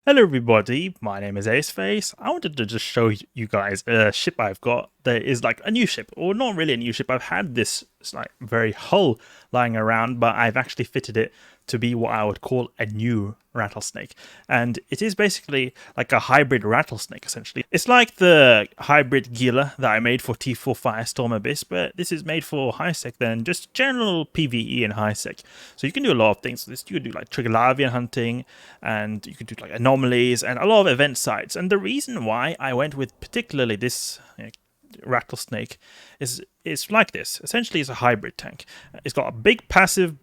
Hello everybody, my name is Aceface. I wanted to just show you guys a ship I've got that is like a new ship, or not really a new ship. I've had this like very hull lying around, but I've actually fitted it to be what I would call a new rattlesnake. And it is basically like a hybrid rattlesnake, essentially. It's like the hybrid Gila that I made for T4 Firestorm Abyss, but this is made for high sec than just general PvE and high sec. So you can do a lot of things. You can do like Triglavian hunting, and you can do like anomalies and a lot of event sites. And the reason why I went with particularly this rattlesnake is it's like this. Essentially, it's a hybrid tank. It's got a big passive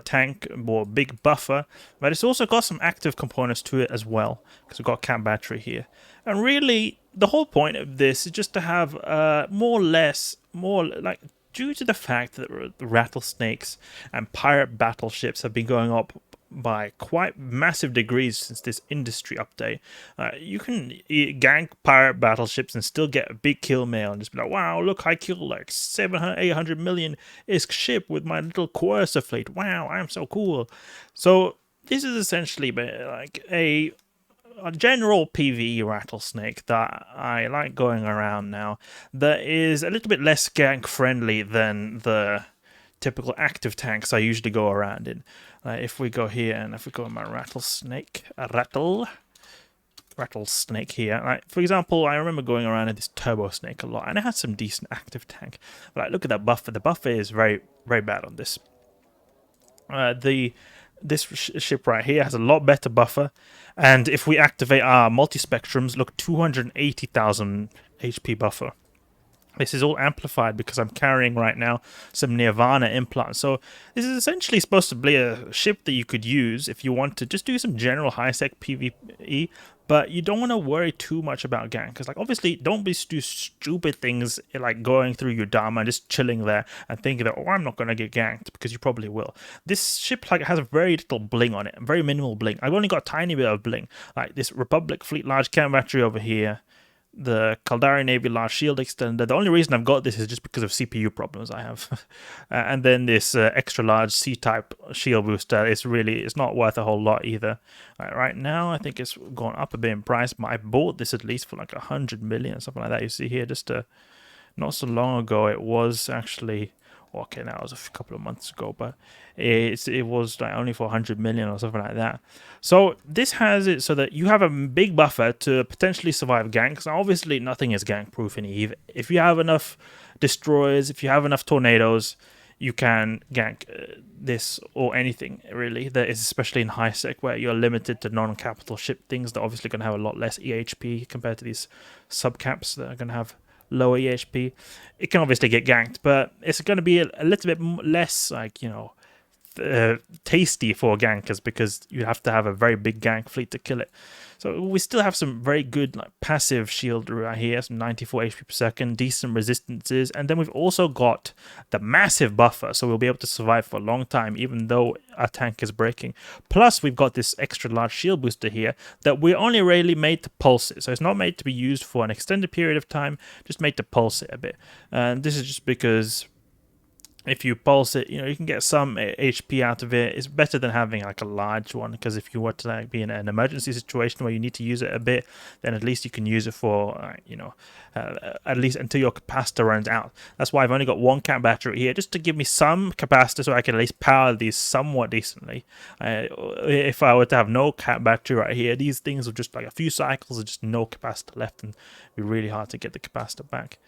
tank or big buffer, but it's also got some active components to it as well, because we've got a cat battery here. And really, the whole point of this is just to have more like, due to the fact that the rattlesnakes and pirate battleships have been going up by quite massive degrees since this industry update. You can gank pirate battleships and still get a big kill mail and just be like, wow, look, I killed like 700, 800 million-isk ship with my little coercer fleet. Wow, I'm so cool. So this is essentially like a general PvE rattlesnake that I like going around now that is a little bit less gank friendly than the typical active tanks I usually go around in. If we go here and if we go in my rattlesnake, rattlesnake here. For example, I remember going around in this turbo snake a lot, and it has some decent active tank. But like, look at that buffer. The buffer is very, very bad on this. This ship right here has a lot better buffer, and if we activate our multi-spectrums, look, 280,000 HP buffer. This is all amplified because I'm carrying right now some Nirvana implants. So this is essentially supposed to be a ship that you could use if you want to just do some general high-sec PvE, but you don't want to worry too much about gank. Because like, obviously, don't do stupid things like going through your Dharma and just chilling there and thinking that, oh, I'm not going to get ganked, because you probably will. This ship like has a very little bling on it, very minimal bling. I've only got a tiny bit of bling. Like this Republic Fleet large cam battery over here, the Caldari Navy large shield extender. The only reason I've got this is just because of CPU problems I have. And then this extra large C-type shield booster it's not worth a whole lot either. Right now, I think it's gone up a bit in price, but I bought this at least for like 100 million or something like that. You see here, just not so long ago, it was actually... Okay, now it was a couple of months ago, but it was like only for 100 million or something like that. So this has it so that you have a big buffer to potentially survive ganks. Now, obviously, nothing is gank proof in Eve. If you have enough destroyers, if you have enough tornadoes, you can gank this or anything really. That is especially in high sec where you're limited to non-capital ship things that are obviously going to have a lot less EHP compared to these subcaps that are going to have lower EHP. It can obviously get ganked, but it's going to be a little bit less, like, tasty for gankers, because you have to have a very big gank fleet to kill it. So we still have some very good like passive shield right here, some 94 HP per second, decent resistances, and then we've also got the massive buffer, so we'll be able to survive for a long time even though our tank is breaking. Plus we've got this extra large shield booster here that we're only really made to pulse it, so it's not made to be used for an extended period of time, just made to pulse it a bit. And this is just because if you pulse it, you can get some HP out of it. It's better than having like a large one, because if you were to like be in an emergency situation where you need to use it a bit, then at least you can use it for, at least until your capacitor runs out. That's why I've only got one cat battery here, just to give me some capacitor so I can at least power these somewhat decently. If I were to have no cat battery right here, these things are just like a few cycles and just no capacitor left, and it'd be really hard to get the capacitor back.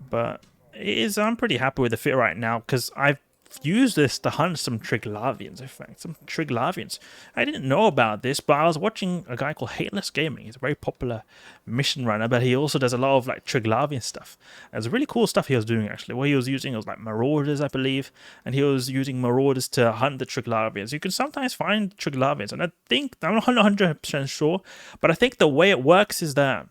But I'm pretty happy with the fit right now, because I've used this to hunt some Triglavians, in fact, some Triglavians. I didn't know about this, but I was watching a guy called Hateless Gaming. He's a very popular mission runner, but he also does a lot of like Triglavian stuff. There's really cool stuff he was doing, actually. What he was using was like Marauders, I believe, and he was using Marauders to hunt the Triglavians. You can sometimes find Triglavians, and I'm not 100% sure, but I think the way it works is that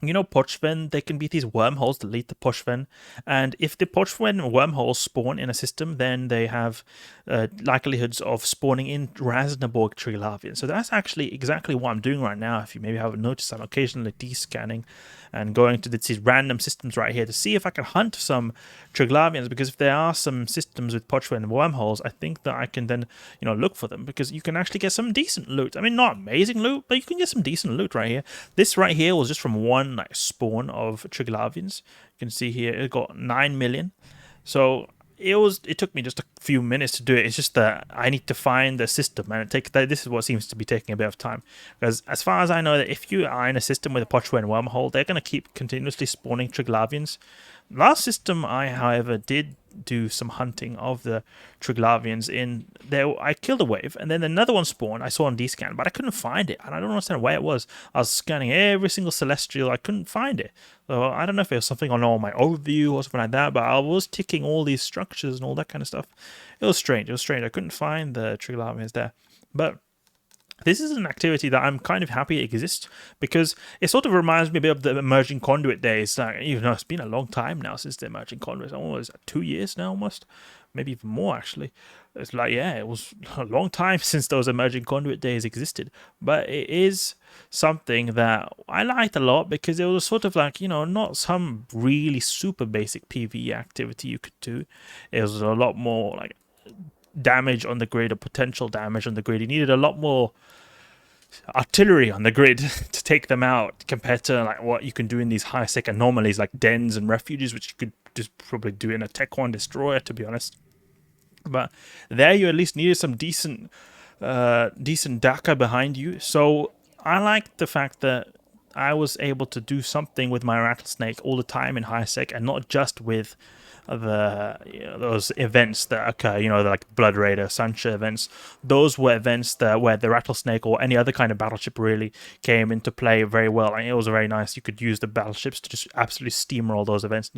you know, Pochven, there can be these wormholes that lead to Pochven, and if the Pochven wormholes spawn in a system, then they have likelihoods of spawning in Rasnaborg Triglavian. So that's actually exactly what I'm doing right now. If you maybe haven't noticed, I'm occasionally descanning and going to these random systems right here to see if I can hunt some Triglavians, because if there are some systems with Pochven wormholes, I think that I can then, you know, look for them, because you can actually get some decent loot. I mean, not amazing loot, but you can get some decent loot right here. This right here was just from one like spawn of Triglavians. You can see here it got 9 million. So it took me just a few minutes to do it. It's just that I need to find the system, and this is what seems to be taking a bit of time, because as far as I know, that if you are in a system with a Pochven wormhole, they're going to keep continuously spawning Triglavians. Last system I, however, did do some hunting of the Triglavians in there. I killed a wave, and then another one spawned. I saw on D-scan, but I couldn't find it, and I don't understand where it was. I was scanning every single celestial, I couldn't find it. So I don't know if it was something on all my overview or something like that, but I was ticking all these structures and all that kind of stuff. It was strange. I couldn't find the Triglavians there, but this is an activity that I'm kind of happy it exists, because it sort of reminds me a bit of the emerging conduit days. Like, even though it's been a long time now since the emerging conduit, almost 2 years now, almost, maybe even more actually. It's like, yeah, it was a long time since those emerging conduit days existed, but it is something that I liked a lot, because it was sort of like, you know, not some really super basic PvE activity you could do. It was a lot more like damage on the grid, or potential damage on the grid. You needed a lot more artillery on the grid to take them out, compared to like what you can do in these high sec anomalies like dens and refuges, which you could just probably do in a Tech 1 destroyer, to be honest. But there you at least needed some decent DACA behind you. So I like the fact that I was able to do something with my Rattlesnake all the time in high sec, and not just with those events that occur, like Blood Raider, Sancha events. Those were events that where the Rattlesnake or any other kind of battleship really came into play very well, and it was very nice. You could use the battleships to just absolutely steamroll those events,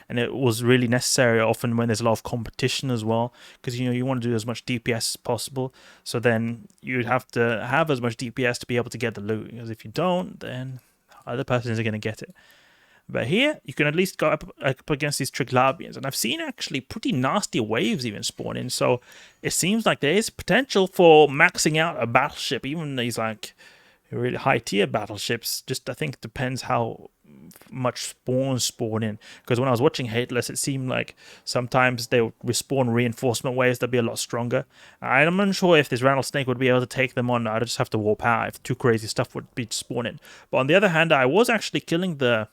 and it was really necessary often when there's a lot of competition as well, because you want to do as much DPS as possible. So then you'd have to have as much DPS to be able to get the loot, because if you don't, then other persons are going to get it. But here, you can at least go up against these Triglavians. And I've seen actually pretty nasty waves even spawn in. So it seems like there is potential for maxing out a battleship. Even these like really high tier battleships. Just I think it depends how much spawn in. Because when I was watching Hateless, it seemed like sometimes they would respawn reinforcement waves that'd be a lot stronger. I'm unsure if this Rattlesnake would be able to take them on. I'd just have to warp out if too crazy stuff would be spawning. But on the other hand, I was actually killing the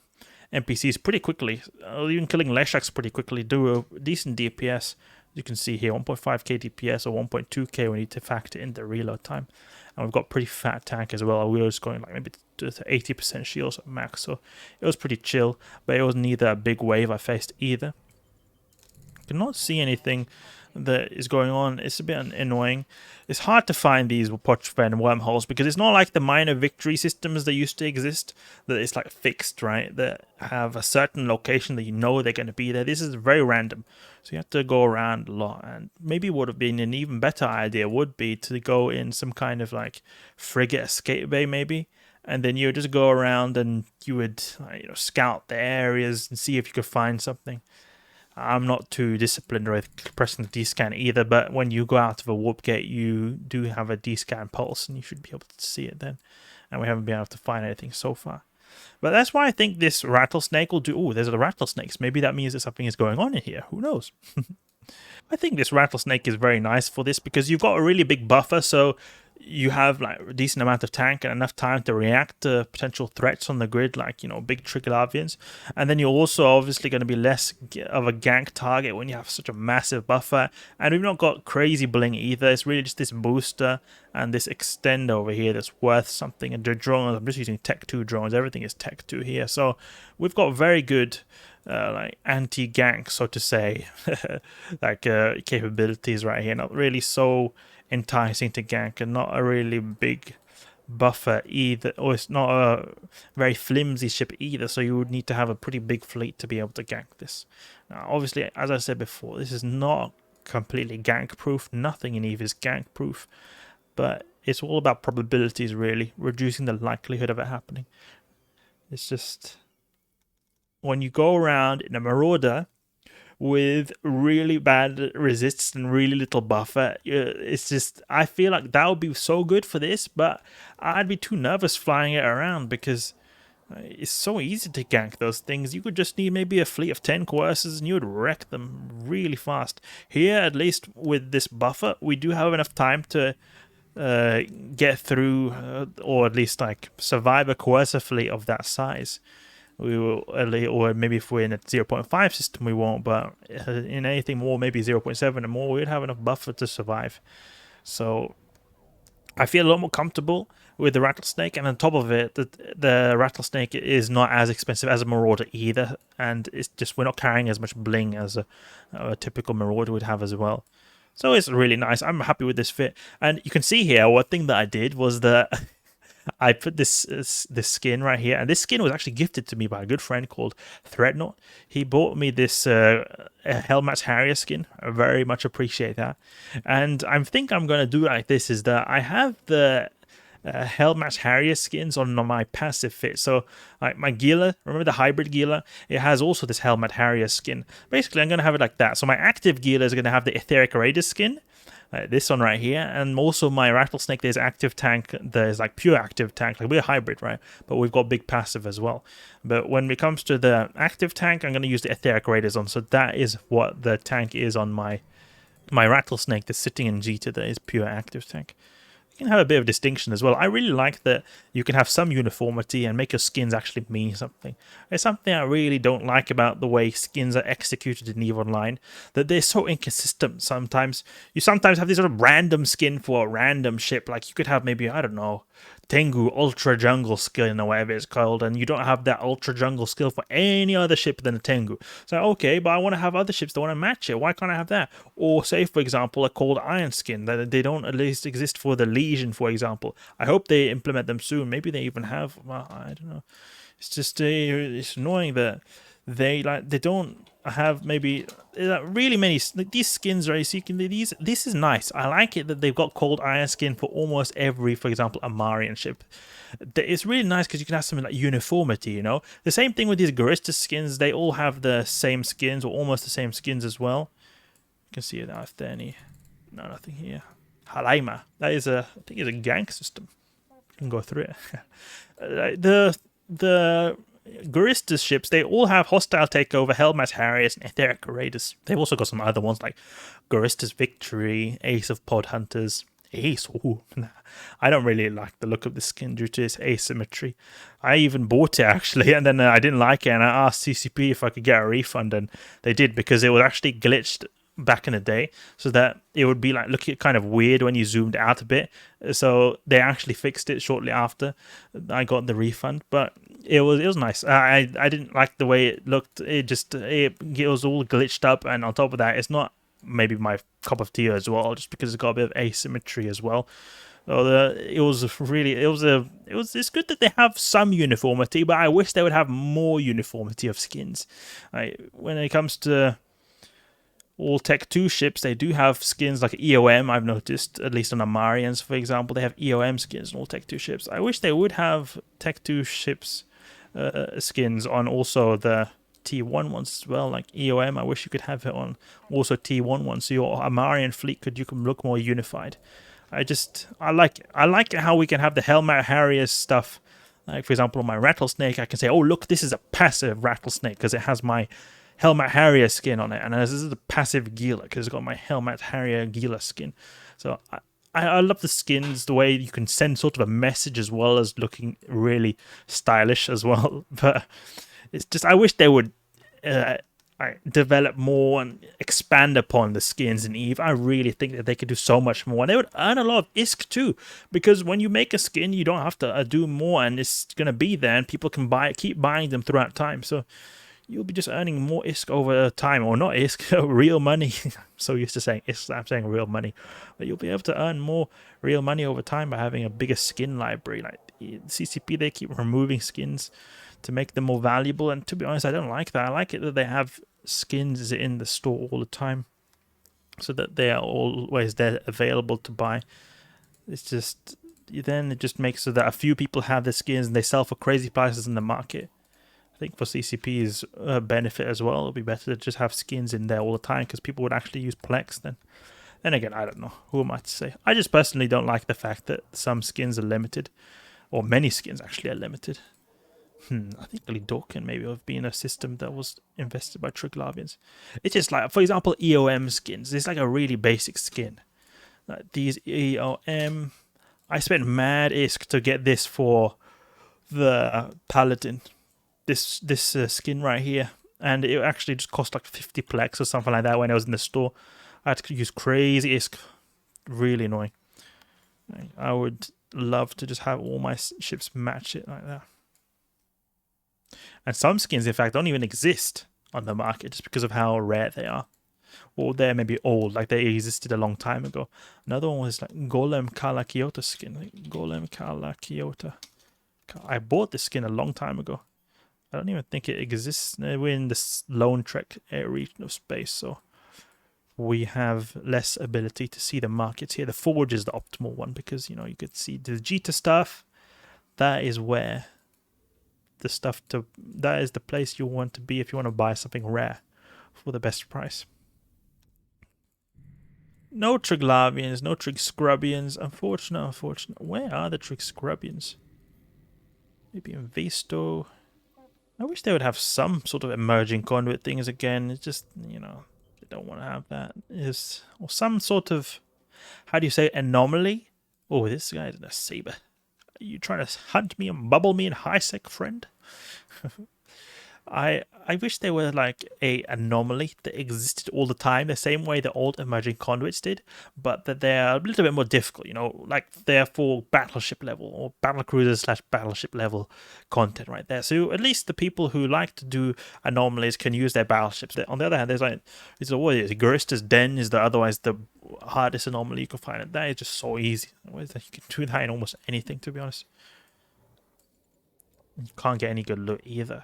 NPCs pretty quickly, even killing Leshaks pretty quickly, do a decent DPS. You can see here 1.5k DPS or 1.2k when you need to factor in the reload time. And we've got pretty fat tank as well. We were just going like maybe to 80% shields at max, so it was pretty chill, but it was neither a big wave I faced either. Cannot see anything that is going on. It's a bit annoying. It's hard to find these Pochven wormholes, because it's not like the minor victory systems that used to exist, that it's like fixed, right? That have a certain location that they're going to be there. This is very random, so you have to go around a lot. And maybe would have been an even better idea would be to go in some kind of like frigate escape bay maybe, and then you would just go around and you would scout the areas and see if you could find something. I'm not too disciplined with pressing the D-scan either, but when you go out of a warp gate, you do have a D-scan pulse, and you should be able to see it then. And we haven't been able to find anything so far. But that's why I think this Rattlesnake will do... Oh, there's the Rattlesnakes. Maybe that means that something is going on in here. Who knows? I think this Rattlesnake is very nice for this, because you've got a really big buffer, so you have like a decent amount of tank and enough time to react to potential threats on the grid, like big Triglavians. And then you're also obviously going to be less of a gank target when you have such a massive buffer. And we've not got crazy bling either. It's really just this booster and this extend over here that's worth something. And the drones, I'm just using Tech 2 drones. Everything is Tech 2 here, so we've got very good like anti-gank, so to say, like capabilities right here. Not really so enticing to gank, and not a really big buffer either, or it's not a very flimsy ship either, so you would need to have a pretty big fleet to be able to gank this. Now obviously, as I said before, this is not completely gank proof. Nothing in EVE is gank proof, but it's all about probabilities really, reducing the likelihood of it happening. It's just when you go around in a Marauder with really bad resists and really little buffer, it's just, I feel like that would be so good for this, but I'd be too nervous flying it around because it's so easy to gank those things. You could just need maybe a fleet of 10 courses and you would wreck them really fast. Here, at least with this buffer, we do have enough time to get through, or at least like survive a coercer fleet of that size. We will, or maybe if we're in a 0.5 system, we won't, but in anything more, maybe 0.7 and more, we'd have enough buffer to survive. So I feel a lot more comfortable with the Rattlesnake, and on top of it, the Rattlesnake is not as expensive as a Marauder either, and it's just we're not carrying as much bling as a typical Marauder would have as well. So it's really nice. I'm happy with this fit, and you can see here one thing that I did was that I put this skin right here, and this skin was actually gifted to me by a good friend called Threadnought. He bought me this Hellmatch Harrier skin. I very much appreciate that. And I think I'm going to do it like this, is that I have the Hellmatch Harrier skins on my passive fit. So like my Gila, remember the Hybrid Gila? It has also this Hellmatch Harrier skin. Basically, I'm going to have it like that. So my active Gila is going to have the Etheric Raider skin. This one right here, and also my Rattlesnake, there's active tank, there's like pure active tank, like we're hybrid, right? But we've got big passive as well. But when it comes to the active tank, I'm going to use the Etheric Raiders on, so that is what the tank is on my Rattlesnake that's sitting in G2, that is pure active tank. You can have a bit of distinction as well. I really like that you can have some uniformity and make your skins actually mean something. It's something I really don't like about the way skins are executed in EVE Online, that they're so inconsistent sometimes. You sometimes have this sort of random skin for a random ship, like you could have maybe, I don't know, Tengu Ultra Jungle skin or whatever it's called, and you don't have that Ultra Jungle skill for any other ship than a Tengu. So, okay, but I want to have other ships that want to match it. Why can't I have that? Or say, for example, a Cold Iron skin, that they don't at least exist for the Legion, for example. I hope they implement them soon. Maybe they even have, well, I don't know. It's just, it's annoying that they don't have maybe really many these skins, right? So you can this is nice. I like it that they've got Cold Iron skin for almost every, for example, Amarian ship. It's really nice because you can have something like uniformity, you know. The same thing with these Garista skins. They all have the same skins or almost the same skins as well. You can see it now if there any. No, nothing here. Halaima. That is I think it's a gank system. You can go through it. The Garista's ships, they all have Hostile Takeover, Hellmatch Harriers, and Etheric Raiders. They've also got some other ones like Garista's Victory, Ace of Pod Hunters. Ace, ooh, I don't really like the look of the skin due to its asymmetry. I even bought it actually, and then I didn't like it, and I asked CCP if I could get a refund, and they did, because it was actually glitched back in the day, so that it would be like looking kind of weird when you zoomed out a bit. So they actually fixed it shortly after I got the refund, but it was nice. I didn't like the way it looked. It was all glitched up, and on top of that, it's not maybe my cup of tea as well, just because it's got a bit of asymmetry as well. So it's good that they have some uniformity, but I wish they would have more uniformity of skins. When it comes to all Tech 2 ships, they do have skins like EOM, I've noticed, at least on Amarians, for example, they have EOM skins on all Tech 2 ships. I wish they would have Tech 2 ships skins on also the T1 ones as well, like EOM. I wish you could have it on also T1 ones, so your Amarian fleet you can look more unified. I like how we can have the Hellmat Harrier stuff. Like, for example, on my Rattlesnake, I can say, oh, look, this is a passive Rattlesnake because it has my Hellmat Harrier skin on it, and this is a passive Gila because it's got my Hellmat Harrier Gila skin. So I love the skins, the way you can send sort of a message as well as looking really stylish as well. But it's just, I wish they would develop more and expand upon the skins in EVE. I really think that they could do so much more, and they would earn a lot of ISK too, because when you make a skin, you don't have to do more, and it's going to be there, and people can keep buying them throughout time. So you'll be just earning more ISK over time, or not ISK, real money. I'm so used to saying ISK, I'm saying real money. But you'll be able to earn more real money over time by having a bigger skin library. Like CCP, they keep removing skins to make them more valuable, and to be honest, I don't like that. I like it that they have skins in the store all the time, so that they are always there available to buy. It's just, then it just makes so that a few people have the skins and they sell for crazy prices in the market. I think for CCP's benefit as well, it'll be better to just have skins in there all the time because people would actually use Plex then. Then again, I don't know. Who am I to say? I just personally don't like the fact that some skins are limited, or many skins actually are limited. I think Dorkin maybe have been a system that was invested by Triglavians. It's just like, for example, EOM skins. It's like a really basic skin. Like these EOM, I spent mad isk to get this for the Paladin. This skin right here, and it actually just cost like 50 plex or something like that when I was in the store. I had to use crazy isk. Really annoying. I would love to just have all my ships match it like that. And some skins, in fact, don't even exist on the market just because of how rare they are. Or they're maybe old, like they existed a long time ago. Another one was like Golem Kala Kyoto skin. Like Golem Kala Kyoto. I bought this skin a long time ago. I don't even think it exists. We're in this Lone Trek region of space, so we have less ability to see the markets here. The Forge is the optimal one because, you know, you could see the Vegeta stuff. That is where the stuff to... That is the place you want to be if you want to buy something rare for the best price. No Triglavians, no Trigscrubbians. Unfortunate. Where are the Trigscrubbians? Maybe in Visto. I wish they would have some sort of emerging conduit things again. It's just, you know, they don't want to have that. Or some sort of, how do you say, anomaly? Oh, this guy is a saber. Are you trying to hunt me and bubble me in high sec, friend? I wish there were like a anomaly that existed all the time, the same way the old emerging conduits did, but that they're a little bit more difficult, you know, like they're for battleship level or battlecruiser / battleship level content right there. So at least the people who like to do anomalies can use their battleships. On the other hand, there's like, Garista's Den is otherwise the hardest anomaly you can find. And that is just so easy. You can do that in almost anything, to be honest. You can't get any good loot either.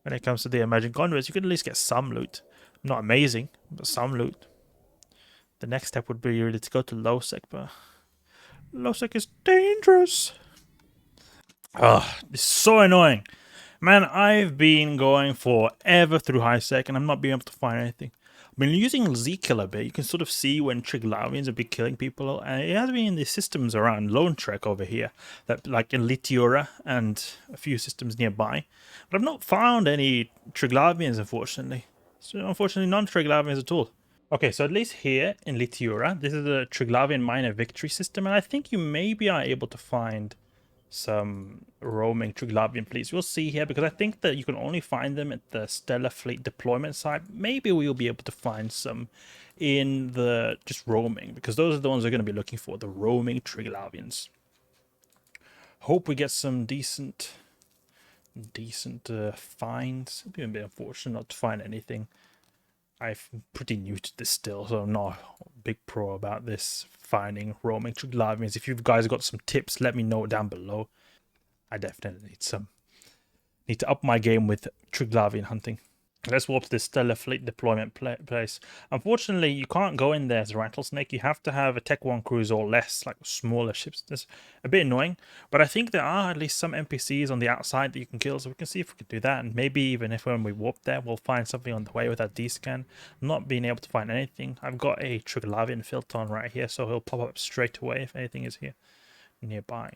When it comes to the emerging conduits, you can at least get some loot. Not amazing, but some loot. The next step would be really to go to low sec, but low sec is dangerous. Oh, it's so annoying. Man, I've been going forever through high sec and I'm not being able to find anything. I've been using Z-Kill a bit. You can sort of see when Triglavians have been killing people, and it has been in the systems around Lone Trek over here, that like in Litiura and a few systems nearby. But I've not found any Triglavians, unfortunately. So unfortunately, none Triglavians at all. Okay, so at least here in Litiura, this is a Triglavian minor victory system, and I think you maybe are able to find some roaming Triglavian fleets. We'll see here, because I think that you can only find them at the Stellar Fleet deployment site. Maybe we'll be able to find some in the just roaming, because those are the ones we're going to be looking for, the roaming Triglavians. Hope we get some decent finds. It'd be a bit unfortunate not to find anything. I'm pretty new to this still, so I'm not a big pro about this finding roaming Triglavians. If you guys got some tips, let me know down below. I definitely need to up my game with Triglavian hunting. Let's warp to this Stellar Fleet deployment place. Unfortunately, you can't go in there as a Rattlesnake. You have to have a Tech 1 cruiser or less, like smaller ships. That's a bit annoying, but I think there are at least some NPCs on the outside that you can kill, so we can see if we can do that. And maybe even if when we warp there, we'll find something on the way with our D-scan. Not being able to find anything. I've got a Triglavian Filton right here, so he'll pop up straight away if anything is here nearby.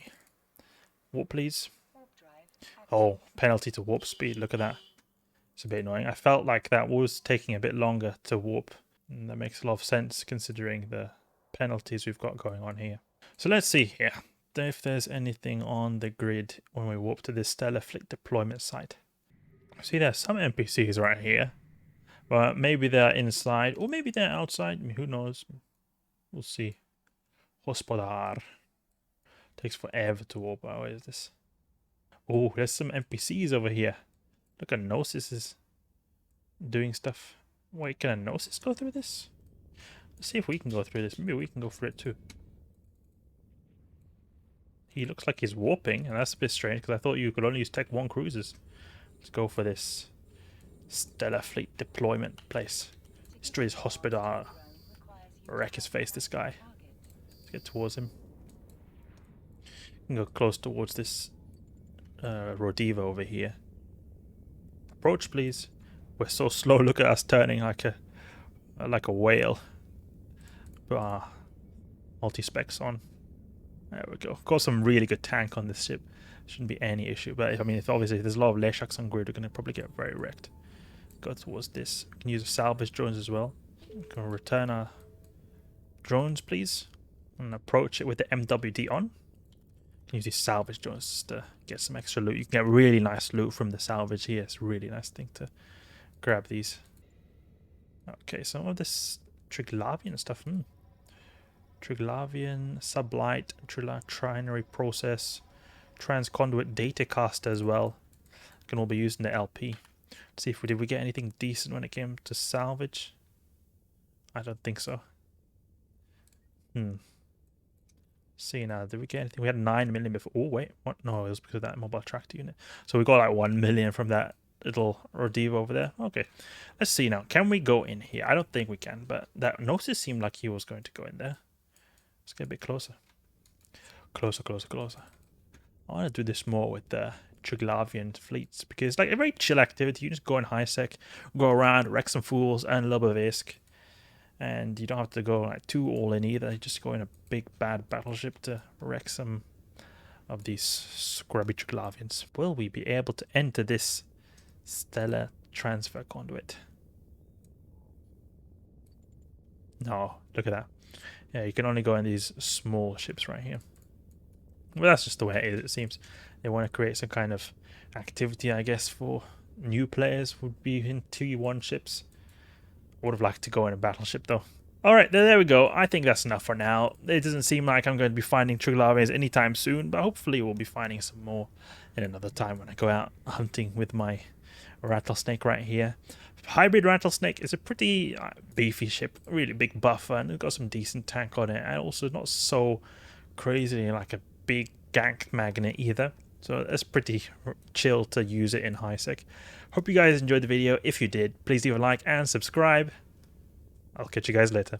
Warp, please. Oh, penalty to warp speed. Look at that. It's a bit annoying. I felt like that was taking a bit longer to warp. And that makes a lot of sense considering the penalties we've got going on here. So let's see here if there's anything on the grid when we warp to this Stellar Fleet deployment site. See, there's some NPCs right here. But maybe they're inside or maybe they're outside. I mean, who knows? We'll see. Hospodar. Takes forever to warp. Oh, what is this? Oh, there's some NPCs over here. Look, a Gnosis is doing stuff. Wait, can a Gnosis go through this? Let's see if we can go through this. Maybe we can go through it too. He looks like he's warping, and that's a bit strange because I thought you could only use Tech 1 cruisers. Let's go for this Stellar Fleet deployment place. Destroy his hospital. Wreck his face, this guy. Let's get towards him. Go close towards this Rodiva over here. Approach, please. We're so slow. Look at us turning like a whale. But multi-specs on. There we go. Got some really good tank on this ship. Shouldn't be any issue. But I mean, if obviously there's a lot of Leshaks on grid, we're gonna probably get very wrecked. Go towards this. We can use salvage drones as well. We can return our drones, please, and approach it with the MWD on. You can use these salvage drones to get some extra loot. You can get really nice loot from the salvage here. It's a really nice thing to grab these. Okay, some of this Triglavian stuff. Triglavian, sublight, trinary process, transconduit datacaster as well. Can all be used in the LP. Let's see if did we get anything decent when it came to salvage. I don't think so. See now, did we get anything? We had 9 million before. Oh wait, what? No, it was because of that mobile tractor unit. So we got like 1 million from that little Rodiva over there. Okay, let's see now. Can we go in here? I don't think we can, but that Gnosis seemed like he was going to go in there. Let's get a bit closer. Closer. I want to do this more with the Triglavian fleets because it's like a very chill activity. You just go in high sec, go around, wreck some fools, and a little bit of ISK. And you don't have to go like too all in either. You just go in a big bad battleship to wreck some of these scrubby Triglavians. Will we be able to enter this stellar transfer conduit? No, look at that. Yeah, you can only go in these small ships right here. Well, that's just the way it is, it seems. They want to create some kind of activity, I guess, for new players. Would be in 2-1 ships. Would have liked to go in a battleship though. Alright, there we go. I think that's enough for now. It doesn't seem like I'm going to be finding Triglavians anytime soon, but hopefully we'll be finding some more in another time when I go out hunting with my Rattlesnake right here. Hybrid Rattlesnake is a pretty beefy ship, really big buffer, and it's got some decent tank on it, and also not so crazy like a big gank magnet either. So it's pretty chill to use it in high sec. Hope you guys enjoyed the video. If you did, please leave a like and subscribe. I'll catch you guys later.